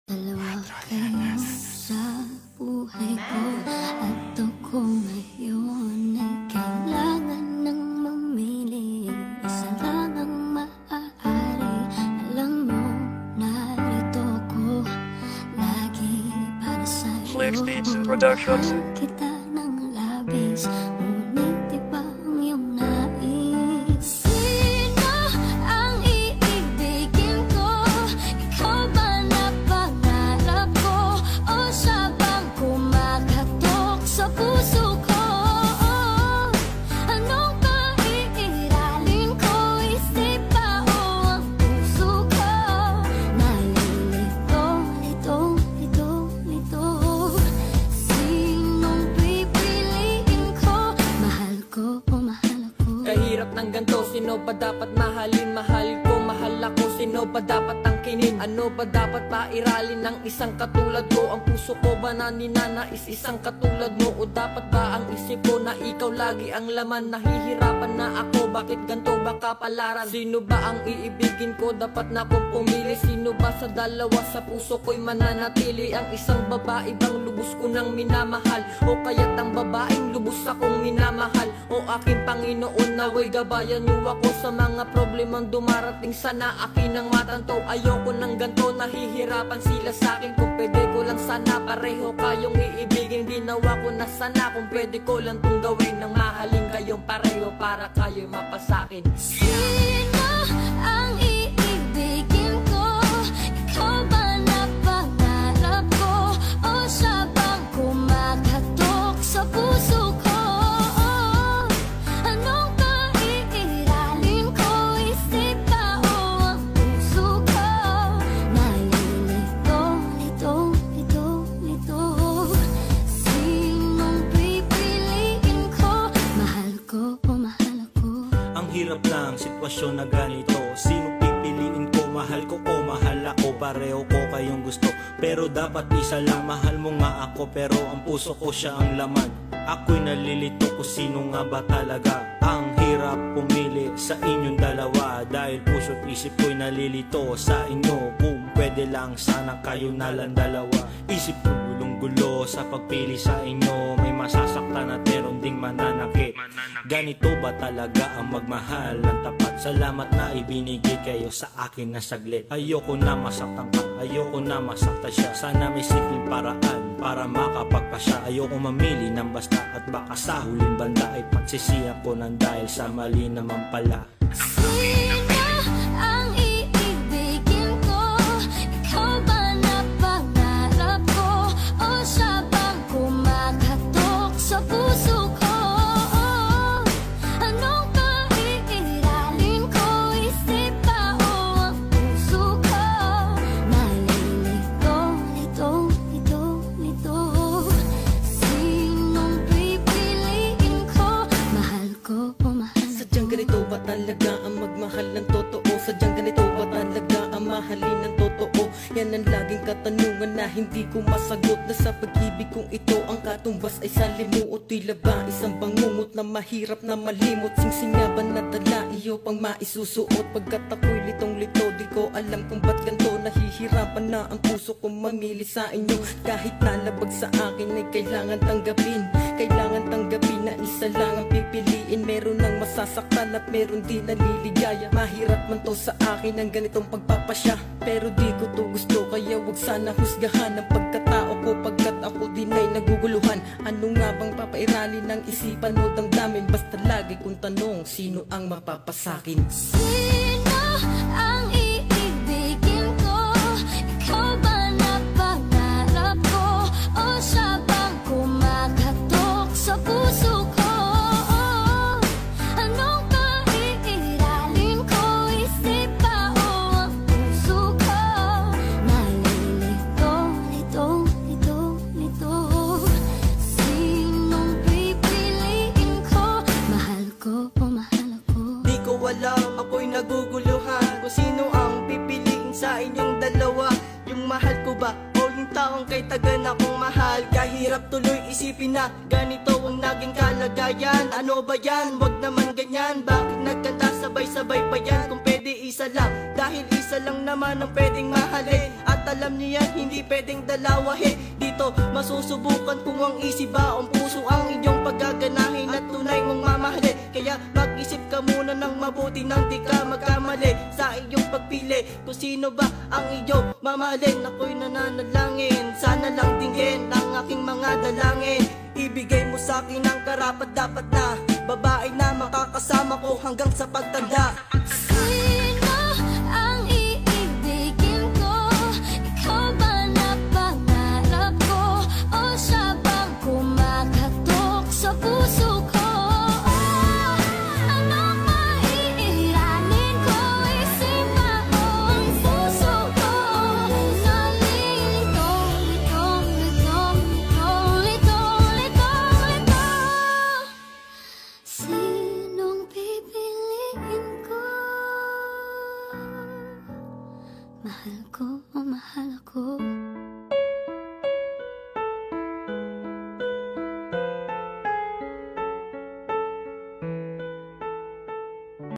Dalawa kayo sa buhay ko at ako ngayon ay kailangan ng mamili. Isa lang ang maaari. Alam mo, narito ko lagi para sa'yo. Mahal kita ng labis, ngunit iba ang iyong nais. Sino ang iibigin ko? Ikaw ba na pangarap ko? O siya bang kumakatok sa puso ko? Anong paiiralin ko? Isip ba o ang puso ko? Nalilito, lito. Sinong pipiliin ko? Mahal ko o mahal ako? Kahirap ng ganto, sino ba dapat mahalin? Mahal ko, mahal ako, sino ba dapat tangkinin? Ano ba dapat pairalin ng isang katulad ko? Ang puso ko ba na ninanais isang katulad mo? O dapat ba ang isip ko na ikaw lagi ang laman? Nahihirapan na ako, bakit ganto ba kapalaran? Sino ba ang iibigin ko? Dapat na kong pumili. Sino ba sa dalawa sa puso ko'y mananatili? Ang isang babae bang lubos ko nang minamahal? O kaya't ang babaeng lubos akong minamahal? O aking Panginoon, naway gabayan niyo ako sa mga problemang dumarating. Sana akin ang matanto. Ayoko ng ganto, nahihirapan sila sa'kin. Kung pwede ko lang sana pareho kayong iibigin. Ginawa ko na sana kung pwede ko lang itong gawin. Nang mahalin kayong pareho para kayo'y mapasakin. Sino ang iibigin ko? Ikaw ba na pangarap ko? O siya bang kumakatok sa puso ko? Anong paiiralin ko? Isip ba o ang puso ko? Nalilito, lito. Sinong pipiliin ko? Mahal ko o mahal ako? Ang hirap ng sitwasyon na ganito. Sino pipiliin ko? Mahal ko o mahal ako? Pareho ko kayong gusto, pero dapat isa lang. Mahal mo nga ako, pero ang puso ko siya ang laman. Ako'y nalilito kung sino nga ba talaga. Ang hirap pumili sa inyong dalawa, dahil puso't isip ko'y nalilito sa inyo. Kung pwede lang sana kayo na lang dalawa. Isip ko gulong-gulo sa pagpili sa inyo. May masasaktan at meron ding mananakit. Ganito ba talaga ang magmahal ng tapat? Salamat na ibinigay kayo sa akin na saglit. Ayoko na masaktan ka, ayoko na masaktan siya. Sana may simpleng paraan para makapagpasya. Ayoko mamili ng basta at baka sa huling banda ay pagsisiyan ko nang dahil sa mali naman pala. Sino ang iibigin ko? Ikaw ba na pangarap ko? O siya bang kumakatok sa puso ko? Anong paiiralin ko? Isip ba o ang puso ko? Nalilito, lito. Sinong pipiliin ko? Mahal ko o mahal ako? Sadyang ganito ba talaga ang magmahal ng totoo? Sadyang ganito ba talaga ang mahalin ng totoo? Yan ang laging katanungan na hindi ko masagot. Na sa pag-ibig kong ito ang katumbas ay salimuot. Tila ba isang bangungot na mahirap na malimot? Singsingaban na tala iyo pang maisusuot. Pagkat ako'y litong-lito, di ko alam kung ba't ganito. Nahihirapan na ang puso kong mamili sa inyo. Kahit nalabag sa akin ay kailangan tanggapin. Kailangan tanggapin na isa lang ang pipiliin. Meron ng masasaktan at meron din naliligaya. Mahirap man to sa akin ang ganitong pagpapasya, pero di ko to gusto, kaya wag sana husgahan ang pagkatao ko. Pagkat ako din ay naguguluhan. Ano nga bang papairalin ng isipan o damdamin? Basta lagi kong tanong, sino ang mapapasakin? Sino ang iibigin ko? Ikaw ba na pangarap ko? O siya bang kumakatok sa puso ko? Anong paiiralin ko? Isip ba o ang puso ko? Nalilito, lito. Sinong pipiliin ko? Mahal ko o mahal ako? Di ko alam, ako'y naguguluhan kung sino ang pipiliin sa inyong dalawa. Yung mahal ko ba o yung taong kay tagan akong mahal? Kahirap tuloy isipin na ganito ang naging kalagayan. Ano ba yan? Wag naman ganyan. Bakit nagkanta sabay-sabay pa yan? Kung pwede isa lang, dahil isa lang naman ang pwedeng mahalin. At alam niyo yan, hindi pwedeng dalawahin. Dito masusubukan kung ang isip ba ang puso ang iyong paggaganahin at tunay mong mamahalin. Kaya mag-isip ka muna ng mabuti nang di ka magkamali sa iyong pagpili kung sino ba ang iyong mamahalin. Ako'y nananalangin, sana lang tingin ang aking mga dalangin. Ibigay mo sa akin ang karapat dapat na babae na makakasama ko hanggang sa pagtanda.